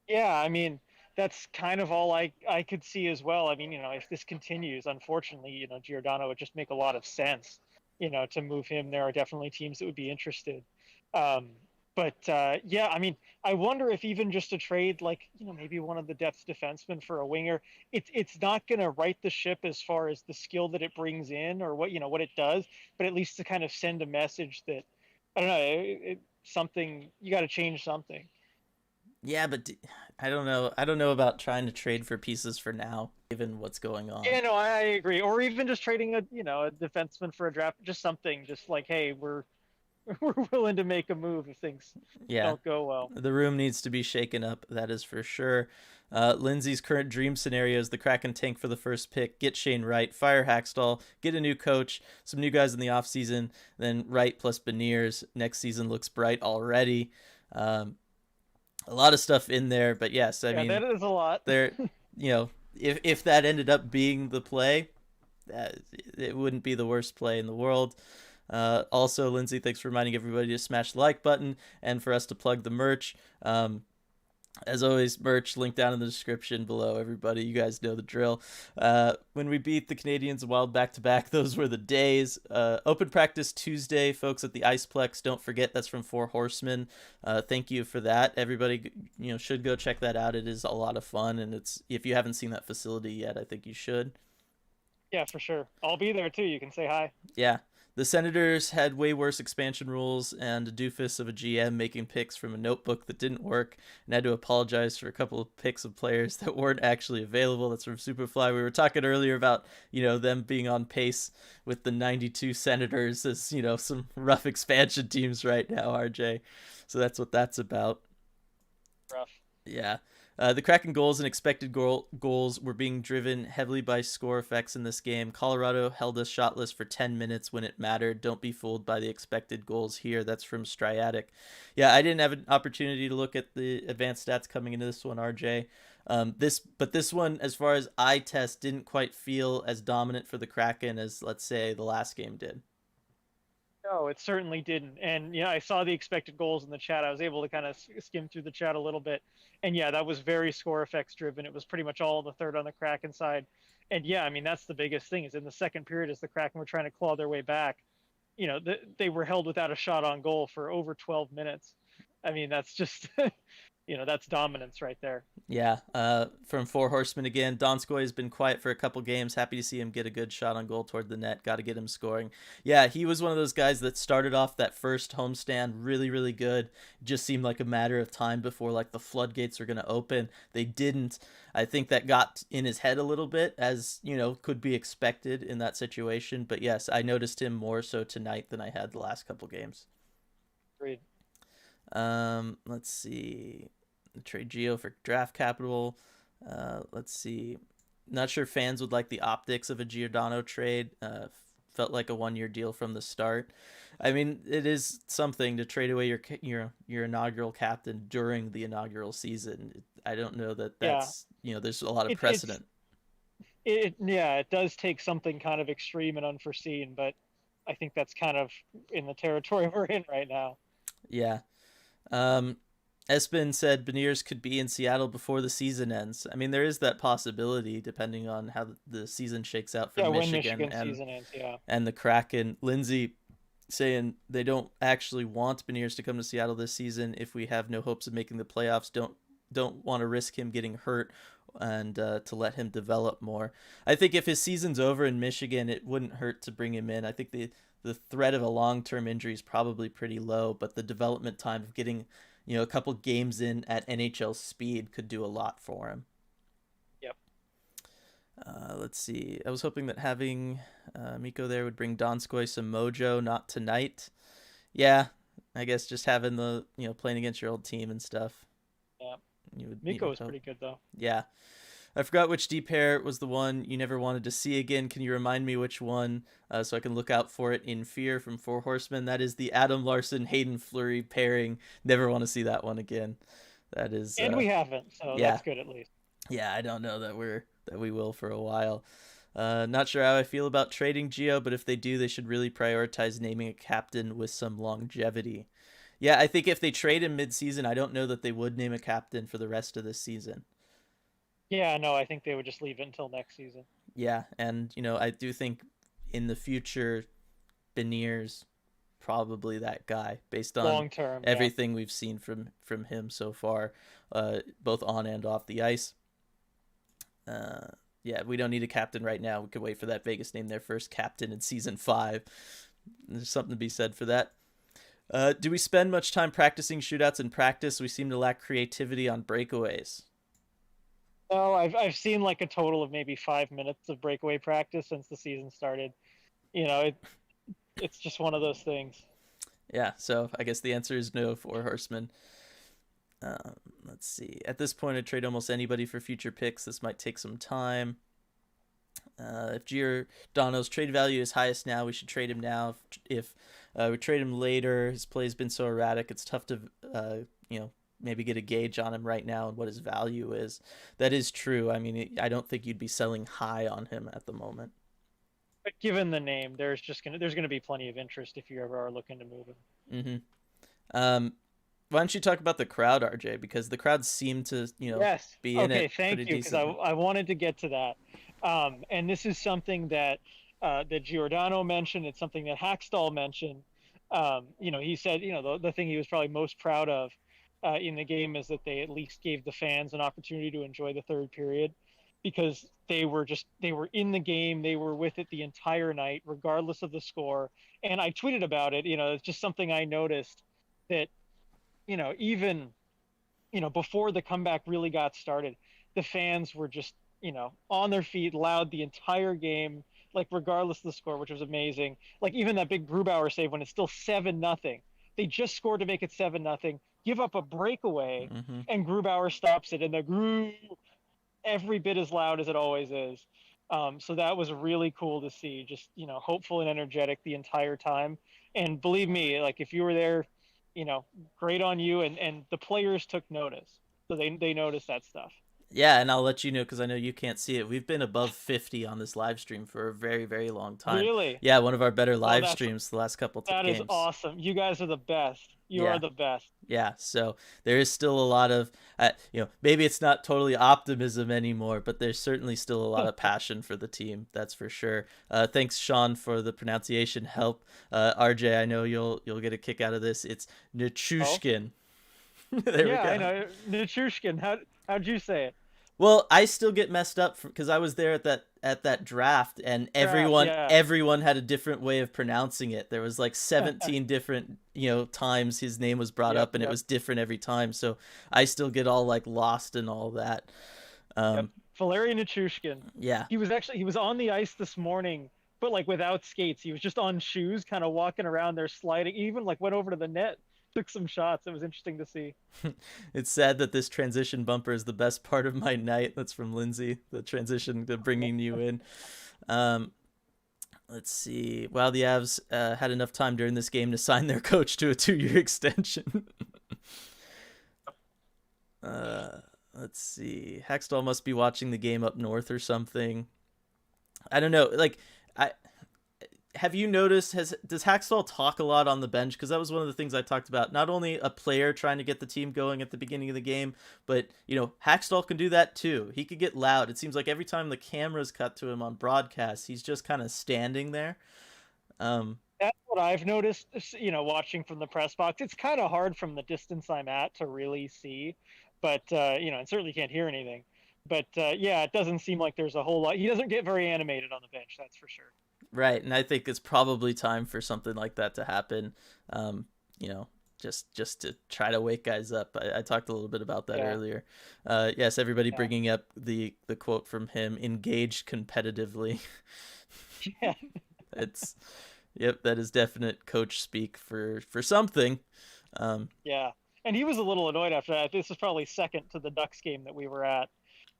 Yeah, I mean, that's kind of all I could see as well. I mean, if this continues, unfortunately, Giordano would just make a lot of sense, to move him. There are definitely teams that would be interested. Um, but yeah, I mean, I wonder if even just a trade like, maybe one of the depth defensemen for a winger, it's not going to right the ship as far as the skill that it brings in or what it does, but at least to kind of send a message that, I don't know, something, you got to change something. Yeah, but I don't know. I don't know about trying to trade for pieces for now, given what's going on. Yeah, no, I agree. Or even just trading a defenseman for a draft, just something, just like, hey, we're we're willing to make a move if things Yeah, don't go well. the room needs to be shaken up. That is for sure. Lindsay's current dream scenario is the Kraken tank for the first pick, get Shane Wright, fire Hackstall, get a new coach, some new guys in the offseason, then Wright plus Beniers. Next season looks bright already. Um, a lot of stuff in there, but yes, I Yeah, mean, that is a lot. there, if that ended up being the play, it wouldn't be the worst play in the world. Also, Lindsay, thanks for reminding everybody to smash the like button and for us to plug the merch. As always, merch link down in the description below, everybody. You guys know the drill. When we beat the Canadians Wild back to back, those were the days. Open practice Tuesday, folks, at the Iceplex. Don't forget, that's from Four Horsemen. Thank you for that. Everybody, should go check that out. It is a lot of fun, and if you haven't seen that facility yet, I think you should. Yeah, for sure. I'll be there too. You can say hi. Yeah. The Senators had way worse expansion rules and a doofus of a GM making picks from a notebook that didn't work and had to apologize for a couple of picks of players that weren't actually available. That's from Superfly. We were talking earlier about, them being on pace with the 92 Senators as, some rough expansion teams right now, RJ. So that's what that's about. Rough. Yeah. The Kraken goals and expected goals were being driven heavily by score effects in this game. Colorado held us shotless for 10 minutes when it mattered. Don't be fooled by the expected goals here. That's from Striatic. Yeah, I didn't have an opportunity to look at the advanced stats coming into this one, RJ. This one, as far as eye test, didn't quite feel as dominant for the Kraken as, let's say, the last game did. No, it certainly didn't. And I saw the expected goals in the chat. I was able to kind of skim through the chat a little bit. And yeah, that was very score effects driven. It was pretty much all in the third on the Kraken side. And yeah, I mean, that's the biggest thing is in the second period as the Kraken were trying to claw their way back, they were held without a shot on goal for over 12 minutes. I mean, that's just, that's dominance right there. Yeah, from Four Horsemen again. Donskoy has been quiet for a couple games. Happy to see him get a good shot on goal toward the net. Got to get him scoring. Yeah, he was one of those guys that started off that first homestand really, really good. Just seemed like a matter of time before like the floodgates were going to open. They didn't. I think that got in his head a little bit, as could be expected in that situation. But yes, I noticed him more so tonight than I had the last couple games. Agreed. Let's see. Trade Geo for draft capital. Let's see. Not sure fans would like the optics of a Giordano trade. Felt like a 1-year deal from the start. I mean, it is something to trade away your inaugural captain during the inaugural season. I don't know that that's there's a lot of precedent. It does take something kind of extreme and unforeseen, but I think that's kind of in the territory we're in right now. Yeah. Espen said Beniers could be in Seattle before the season ends. I mean, there is that possibility depending on how the season shakes out for Michigan season ends, and the Kraken. Lindsay saying they don't actually want Beniers to come to Seattle this season if we have no hopes of making the playoffs. Don't want to risk him getting hurt and to let him develop more. I think if his season's over in Michigan, it wouldn't hurt to bring him in. I think the threat of a long-term injury is probably pretty low, but the development time of getting a couple games in at NHL speed could do a lot for him. Yep. Let's see. I was hoping that having Mikko there would bring Donskoy some mojo. Not tonight. Yeah, I guess just having the playing against your old team and stuff. Yeah. Mikko was pretty good though. Yeah. I forgot which D pair was the one you never wanted to see again. Can you remind me which one so I can look out for it in fear from Four Horsemen? That is the Adam Larson Hayden Fleury pairing. Never want to see that one again. That is, And we haven't, so yeah, that's good at least. yeah. I don't know that we will for a while. Not sure how I feel about trading Geo, but if they do, they should really prioritize naming a captain with some longevity. Yeah, I think if they trade him mid-season, I don't know that they would name a captain for the rest of this season. Yeah, no, I think they would just leave it until next season. Yeah, and I do think in the future, Benier's probably that guy based on Long term, yeah. everything we've seen from him so far, both on and off the ice. Uh, yeah, we don't need a captain right now. We could wait for that Vegas name their first captain in season 5. There's something to be said for that. Do we spend much time practicing shootouts in practice? We seem to lack creativity on breakaways. No, I've seen like a total of maybe 5 minutes of breakaway practice since the season started. You know, it's just one of those things. Yeah, so I guess the answer is no for Horseman. Let's see. At this point, I'd trade almost anybody for future picks. This might take some time. If Giordano's trade value is highest now, we should trade him now. If we trade him later, his play's been so erratic, it's tough to, maybe get a gauge on him right now and what his value is. That is true. I mean, I don't think you'd be selling high on him at the moment. But given the name, there's gonna be plenty of interest if you ever are looking to move him. Mm-hmm. Why don't you talk about the crowd, RJ? Because the crowd seemed to, Yes. be in Okay. it Thank pretty you, because decently. I wanted to get to that. And this is something that Giordano mentioned. It's something that Hackstall mentioned. He said, the thing he was probably most proud of in the game is that they at least gave the fans an opportunity to enjoy the third period, because they were in the game, they were with it the entire night, regardless of the score. And I tweeted about it. It's just something I noticed that even before the comeback really got started, the fans were just, on their feet, loud the entire game, like regardless of the score, which was amazing. Like even that big Grubauer save when it's still 7-0. They just scored to make it 7-0, give up a breakaway, Mm-hmm. and Grubauer stops it, and the Gru every bit as loud as it always is. So that was really cool to see, just, hopeful and energetic the entire time. And believe me, like if you were there, great on you. And the players took notice. So they noticed that stuff. Yeah, and I'll let you know because I know you can't see it. We've been above 50 on this live stream for a very, very long time. Really? Yeah, one of our better Oh, live streams the last couple that is games. awesome. You guys are the best. You are Yeah, the best. yeah. So there is still a lot of, maybe it's not totally optimism anymore, but there's certainly still a lot of passion for the team. That's for sure. Thanks, Sean, for the pronunciation help. RJ, I know you'll get a kick out of this. It's Oh, Nichushkin. There we yeah, I go. know. Nichushkin, how'd you say it? Well, I still get messed up because I was there at that draft, and Draft, yeah. everyone had a different way of pronouncing it. There was like 17 different times his name was brought Yep, up, and it yep, was different every time. So I still get all like lost and all that. yep. Um, Valerian Nichushkin. yeah, He was on the ice this morning, but like without skates. He was just on shoes, kind of walking around there, sliding. He even like went over to the net, took some shots. It was interesting to see. it's sad that this transition bumper is the best part of my night. That's from Lindsay. The transition to bringing you in. Um, let's see. Wow, the Avs had enough time during this game to sign their coach to a 2-year extension. Let's see. Hextall must be watching the game up north or something. I don't know. Like, I have you noticed? Does Hackstall talk a lot on the bench? Because that was one of the things I talked about. Not only a player trying to get the team going at the beginning of the game, but Hackstall can do that too. He could get loud. It seems like every time the cameras cut to him on broadcast, he's just kind of standing there. That's what I've noticed. Watching from the press box, it's kind of hard from the distance I'm at to really see, but and certainly can't hear anything. But yeah, it doesn't seem like there's a whole lot. He doesn't get very animated on the bench, that's for sure. Right, and I think it's probably time for something like that to happen. Um, you know, just to try to wake guys up. I talked a little bit about that Yeah, earlier. Yes, everybody yeah, bringing up the quote from him: "Engaged competitively." yeah. It's yep, that is definite coach speak for something. Yeah. And he was a little annoyed after that. This is probably second to the Ducks game that we were at.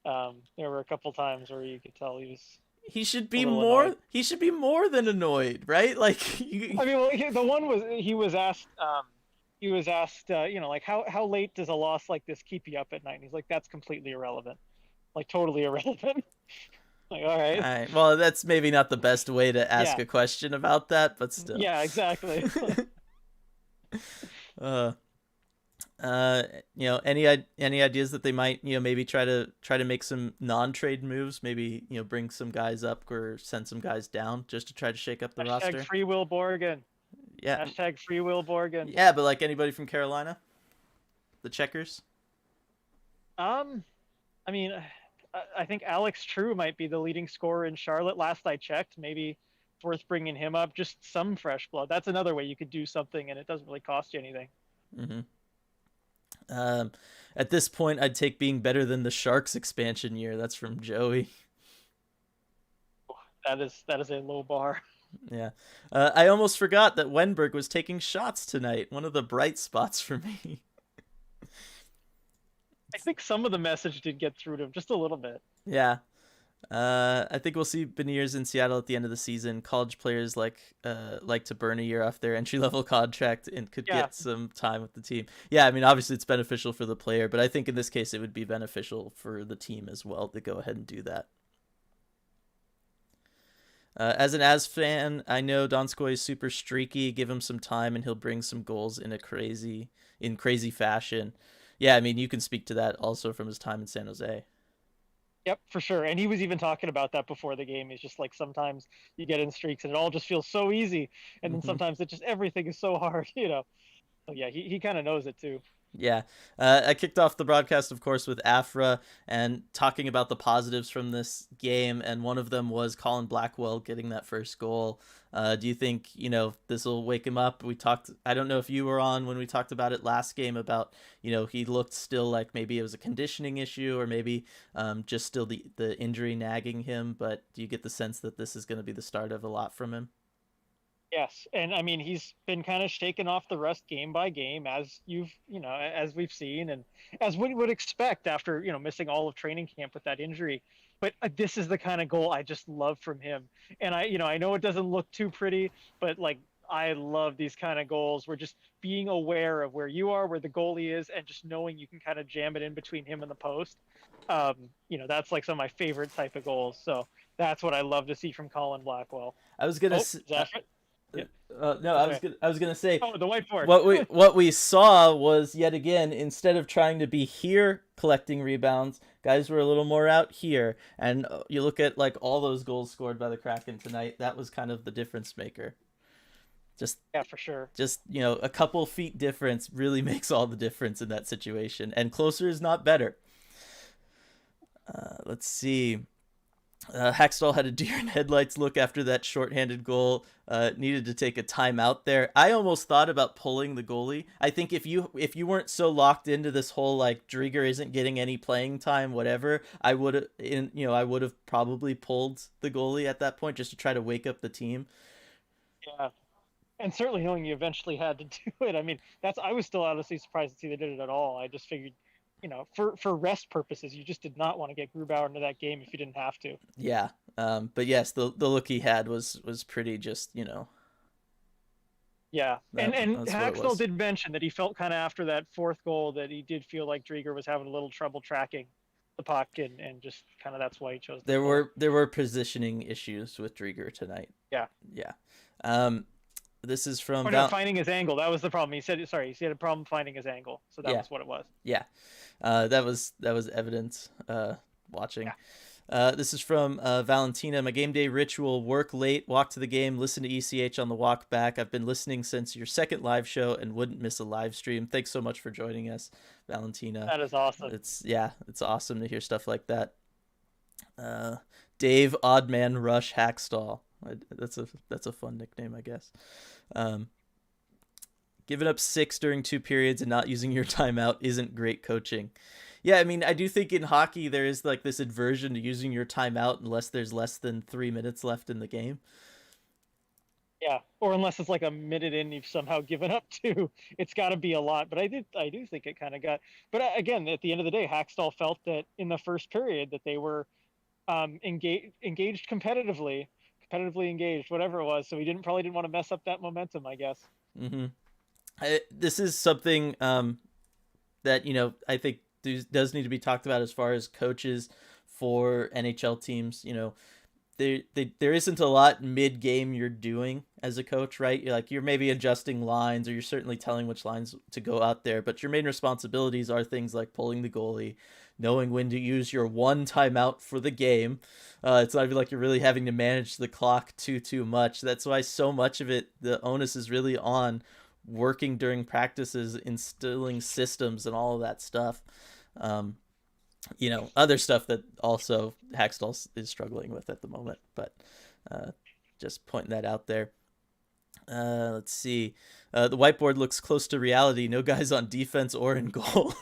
There were a couple times where you could tell he was He should a be little more. annoyed. He should be more than annoyed, right? Like, I mean, well, the one was he was asked. he was asked, like how late does a loss like this keep you up at night? And he's like, that's completely irrelevant, like totally irrelevant. Like, all All right, right. Well, that's maybe not the best way to ask yeah, a question about that, but still. yeah, exactly. uh, uh, any ideas that they might, maybe try to make some non-trade moves, maybe, bring some guys up or send some guys down just to try to shake up the Hashtag roster. free Will Borgen. Yeah, Hashtag free Will Borgen. yeah, but like anybody from Carolina, the Checkers. Um, I mean, I think Alex True might be the leading scorer in Charlotte. Last I checked, maybe it's worth bringing him up. Just some fresh blood. That's another way you could do something, and it doesn't really cost you anything. Mm-hmm. Um, at this point, I'd take being better than the Sharks expansion year. That's from Joey. That is a low bar. Yeah. I almost forgot that Wenberg was taking shots tonight. One of the bright spots for me. I think some of the message did get through to him just a little bit. Yeah. I think we'll see Beniers in Seattle at the end of the season. College players like to burn a year off their entry level contract and could Yeah, get some time with the team. Yeah, I mean obviously it's beneficial for the player, but I think in this case it would be beneficial for the team as well to go ahead and do that. As an As fan, I know Donskoy is super streaky. Give him some time, and he'll bring some goals in crazy fashion. Yeah, I mean you can speak to that also from his time in San Jose. yep, for sure. And he was even talking about that before the game. He's just like sometimes you get in streaks and it all just feels so easy, and then Hmm. sometimes it just everything is so hard. So yeah, he kind of knows it too. Yeah, I kicked off the broadcast, of course, with Afra and talking about the positives from this game, and one of them was Colin Blackwell getting that first goal. Do you think this will wake him up? We talked. I don't know if you were on when we talked about it last game about he looked still like maybe it was a conditioning issue or maybe just still the injury nagging him. But do you get the sense that this is going to be the start of a lot from him? Yes, and I mean he's been kind of shaken off the rust game by game, as as we've seen, and as we would expect after missing all of training camp with that injury. But this is the kind of goal I just love from him, and I know it doesn't look too pretty, but like I love these kind of goals. Where just being aware of where you are, where the goalie is, and just knowing you can kind of jam it in between him and the post. That's like some of my favorite type of goals. So that's what I love to see from Colin Blackwell. I was gonna. Oh, Zafra? Yeah. No, Okay. I was gonna say Oh, the whiteboard. what we saw was yet again instead of trying to be here collecting rebounds, guys were a little more out here. And you look at like all those goals scored by the Kraken tonight. That was kind of the difference maker. Just Yeah, for sure. just a couple feet difference really makes all the difference in that situation. And closer is not better. Let's see. Hackstall had a deer in headlights look after that shorthanded goal. Needed to take a timeout there. I almost thought about pulling the goalie. I think if you weren't so locked into this whole like Drieger isn't getting any playing time, whatever, I would have probably pulled the goalie at that point just to try to wake up the team. Yeah. And certainly knowing you eventually had to do it. I mean, I was still honestly surprised to see they did it at all. I just figured, for rest purposes, you just did not want to get Grubauer into that game if you didn't have to. Yeah. But yes, the look he had was pretty just Yeah. And that's what it Haxtell was. did mention that he felt kind of after that fourth goal that he did feel like Drieger was having a little trouble tracking the puck, and just kind of that's why he chose to There pull. were positioning issues with Drieger tonight. Yeah. Yeah. Um, this is from Or no, finding his angle. That was the problem. He had a problem finding his angle. So that Yeah, was what it was. yeah. That was evident watching. Yeah. This is from Valentina. My game day ritual: work late, walk to the game, listen to ECH on the walk back. I've been listening since your second live show and wouldn't miss a live stream. Thanks so much for joining us, Valentina. That is awesome. It's awesome to hear stuff like that. Dave Oddman Rush Hackstall. That's a fun nickname, I guess. Um, Giving up 6 during 2 periods and not using your timeout isn't great coaching. Yeah, I mean, I do think in hockey there is like this aversion to using your timeout unless there's less than 3 minutes left in the game. Yeah, or unless it's like a minute in, you've somehow given up two. It's got to be a lot. But I do think it kind of got. But again, at the end of the day, Hackstall felt that in the first period that they were engaged competitively engaged, whatever it was. So he probably didn't want to mess up that momentum, I guess. Mm-hmm. This is something that I think does need to be talked about as far as coaches for NHL teams. There isn't a lot mid game you're doing as a coach, right? You're maybe adjusting lines, or you're certainly telling which lines to go out there. But your main responsibilities are things like pulling the goalie, knowing when to use your one timeout for the game. It's not even like you're really having to manage the clock too much. That's why so much of it, the onus is really on working during practices, instilling systems and all of that stuff. Um, other stuff that also Hackstall is struggling with at the moment, but uh, just pointing that out there. Let's see. The whiteboard looks close to reality. No guys on defense or in goal.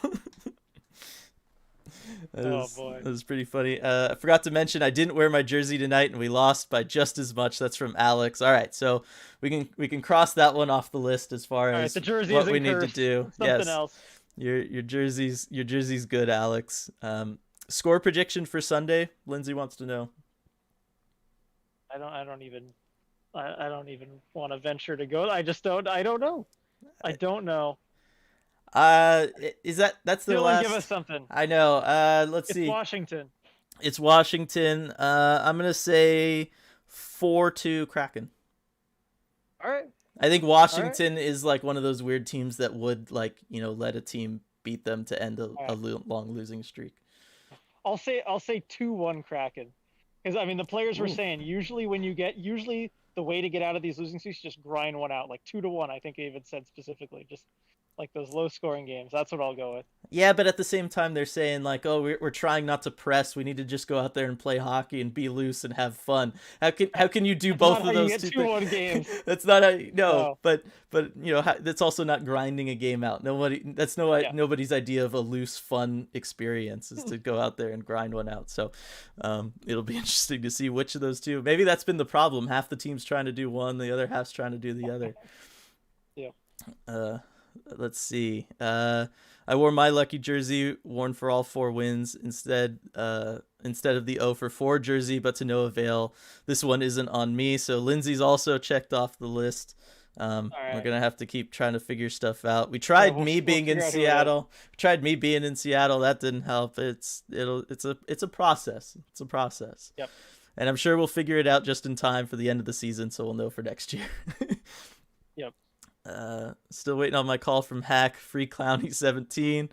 Oh boy. That was pretty funny. I forgot to mention I didn't wear my jersey tonight, and we lost by just as much. That's from Alex. All right, so we can cross that one off the list as far All right, as the jersey what isn't we need to cursed. do. Something Yes, else. your jersey's good, Alex. Score prediction for Sunday. Lindsay wants to know. I don't even want to venture to go. I don't know. I don't know. Is that's their Dylan, give us last? something. I know. Let's It's see. Washington. It's Washington. I'm gonna say 4-2 Kraken. All right. I think All right. Washington is like one of those weird teams that would let a team beat them to end a, All a right. long losing streak. I'll say 2-1 Kraken. Because I mean the players were Ooh. saying usually the way to get out of these losing streaks is just grind one out, like 2-1. I think they even said specifically, just like those low scoring games. That's what I'll go with. Yeah, but at the same time, they're saying like, "Oh, we're trying not to press. We need to just go out there and play hockey and be loose and have fun." How can you do That's both not how of you those get two two things? one games. That's not how. No, No. but that's also not grinding a game out. Nobody. That's Yeah. nobody's idea of a loose, fun experience is to go out there and grind one out. So, it'll be interesting to see which of those two. Maybe that's been the problem. Half the team's trying to do one, the other half's trying to do the other. Yeah. Uh, let's see. I wore my lucky jersey, worn for all four wins instead of the 0 for 4 jersey, but to no avail. This one isn't on me, so Lindsay's also checked off the list. All We're right. gonna have to keep trying to figure stuff out. We Yeah, tried me we'll being in figure out who it is. Seattle. We tried me being in Seattle. That didn't help. It's a process. It's a process. Yep. And I'm sure we'll figure it out just in time for the end of the season, so we'll know for next year. Yep. Still waiting on my call from Hack. Free Clowny 17.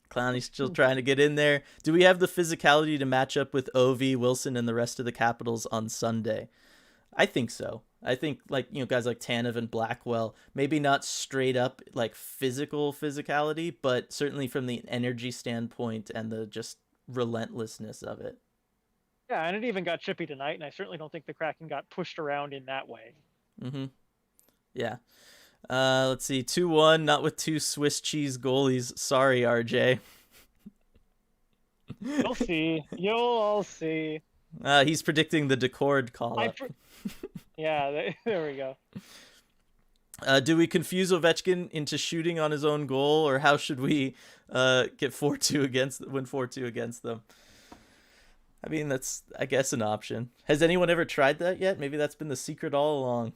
Clowny's still trying to get in there. Do we have the physicality to match up with Ovi, Wilson, and the rest of the Capitals on Sunday? I think so. I think guys like Tanev and Blackwell, maybe not straight up like physicality, but certainly from the energy standpoint and the just relentlessness of it. Yeah, and it even got chippy tonight, and I certainly don't think the Kraken got pushed around in that way. Mm-hmm. Yeah. Let's see. 2-1, not with two Swiss cheese goalies. Sorry, RJ. You'll see. You'll all see. He's predicting the Decord call up. Yeah, there we go. Do we confuse Ovechkin into shooting on his own goal, or how should we get 4-2 win 4-2 against them? I mean, that's, I guess, an option. Has anyone ever tried that yet? Maybe that's been the secret all along.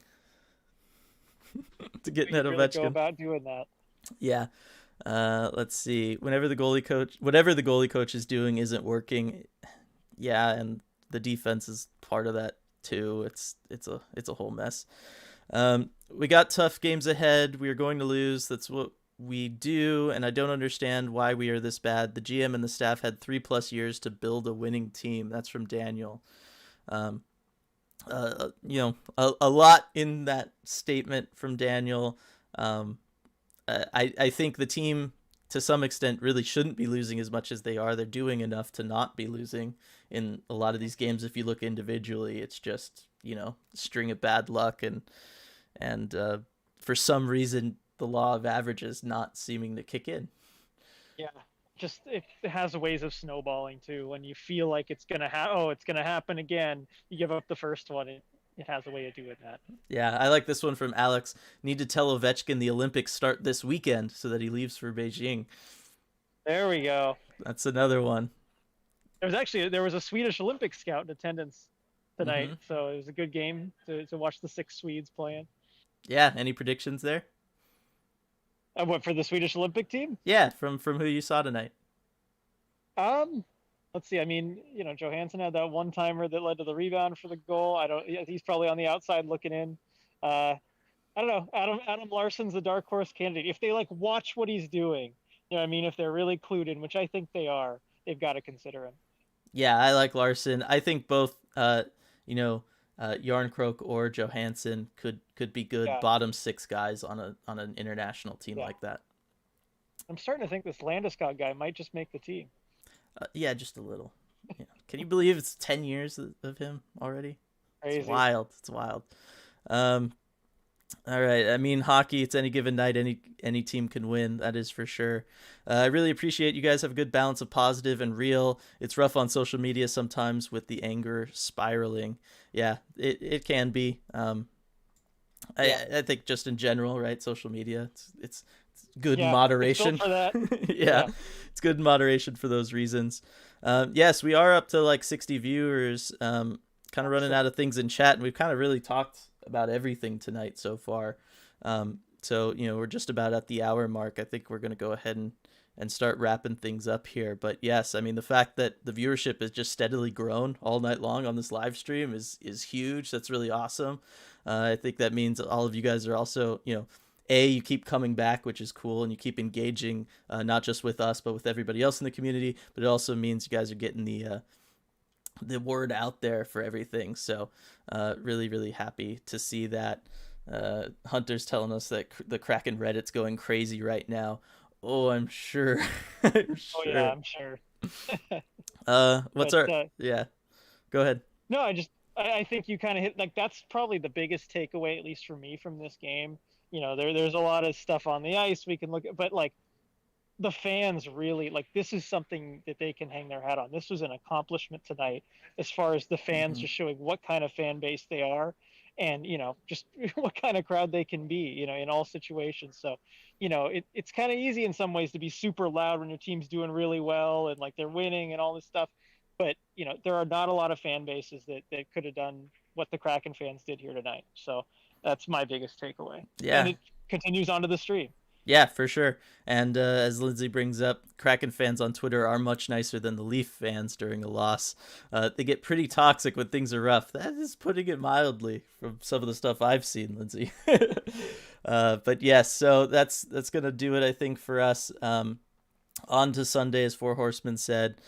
To get net Really go Ovechkin. about doing that. Yeah. Let's see. Whatever the goalie coach is doing isn't working. Yeah, and the defense is part of that too. It's a whole mess. We got tough games ahead. We are going to lose. That's what we do, and I don't understand why we are this bad. The GM and the staff had 3+ years to build a winning team. That's from Daniel. A lot in that statement from Daniel. I think the team, to some extent, really shouldn't be losing as much as they are. They're doing enough to not be losing in a lot of these games. If you look individually, it's just string of bad luck and for some reason the law of averages not seeming to kick in. Yeah, just it has ways of snowballing too. When you feel like it's gonna it's gonna happen again, you give up the first one. It has a way of doing that. Yeah, I like this one from Alex. Need to tell Ovechkin the Olympics start this weekend so that he leaves for Beijing. There we go. That's another one. There was a Swedish Olympic scout in attendance tonight, Mm-hmm. so it was a good game to watch the 6 Swedes playing. Yeah, any predictions there? What for the Swedish Olympic team? Yeah, from who you saw tonight. Um, let's see. I mean, Johansson had that one timer that led to the rebound for the goal. I don't. Yeah, he's probably on the outside looking in. Uh, I don't know. Adam Larson's the dark horse candidate. If they like watch what he's doing, I mean, if they're really clued in, which I think they are, they've got to consider him. Yeah, I like Larson. I think both you know, Yarncroke or Johansson could be good Yeah, bottom six guys on an international team yeah. like that. I'm starting to think this Landeskog guy might just make the team. Yeah, just a little. Yeah. Can you believe it's 10 years of him already? It's Crazy. wild. It's wild. Um, all right. I mean, hockey. It's any given night. Any team can win. That is for sure. I really appreciate you guys have a good balance of positive and real. It's rough on social media sometimes with the anger spiraling. Yeah, it can be. Yeah, I think just in general, right? Social media. It's good in yeah. It's built moderation. for that. Yeah, Yeah. it's good in moderation for those reasons. Yes, we are up to like 60 viewers. Kind of running Awesome. out of things in chat, and we've kind of really talked about everything tonight so far. So we're just about at the hour mark. I think we're going to go ahead and start wrapping things up here. But yes, I mean the fact that the viewership has just steadily grown all night long on this live stream is huge. That's really awesome. I think that means all of you guys are also you keep coming back, which is cool, and you keep engaging, not just with us but with everybody else in the community. But it also means you guys are getting the word out there for everything. So really, really happy to see that. Hunter's telling us that the Kraken Reddit's going crazy right now. Oh, I'm sure. I'm Oh yeah, sure. I'm sure. What's But our? Yeah, go ahead. no, I think you kind of hit like that's probably the biggest takeaway, at least for me, from this game. There's a lot of stuff on the ice we can look at, but like the fans really like this is something that they can hang their hat on. This was an accomplishment tonight as far as the fans Mm-hmm. just showing what kind of fan base they are and just what kind of crowd they can be, in all situations. So, it's kind of easy in some ways to be super loud when your team's doing really well and like they're winning and all this stuff. But, there are not a lot of fan bases that could have done what the Kraken fans did here tonight. So that's my biggest takeaway. And Yeah, it continues onto the stream. yeah, for sure. And as Lindsay brings up, Kraken fans on Twitter are much nicer than the Leaf fans during a loss. They get pretty toxic when things are rough. That is putting it mildly from some of the stuff I've seen, Lindsay. But yes, so that's gonna do it, I think, for us. On to Sunday, as Four Horsemen said.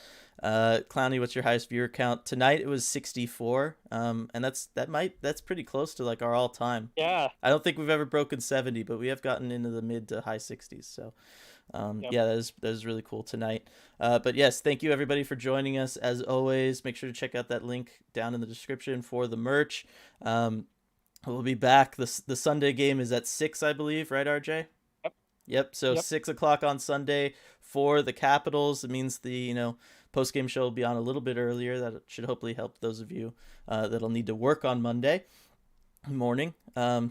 Clowny, what's your highest viewer count tonight? It was 64, and that's pretty close to like our all time. Yeah. I don't think we've ever broken 70, but we have gotten into the mid to high 60s. So, Yep. yeah, that is really cool tonight. But yes, thank you everybody for joining us. As always, make sure to check out that link down in the description for the merch. We'll be back. The Sunday game is at 6, I believe, right, RJ? Yep. Yep. So Yep. 6 o'clock on Sunday for the Capitals. It means the post game show will be on a little bit earlier. That should hopefully help those of you that'll need to work on Monday morning.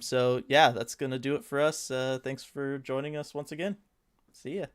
So yeah, that's gonna do it for us. Thanks for joining us once again. See ya.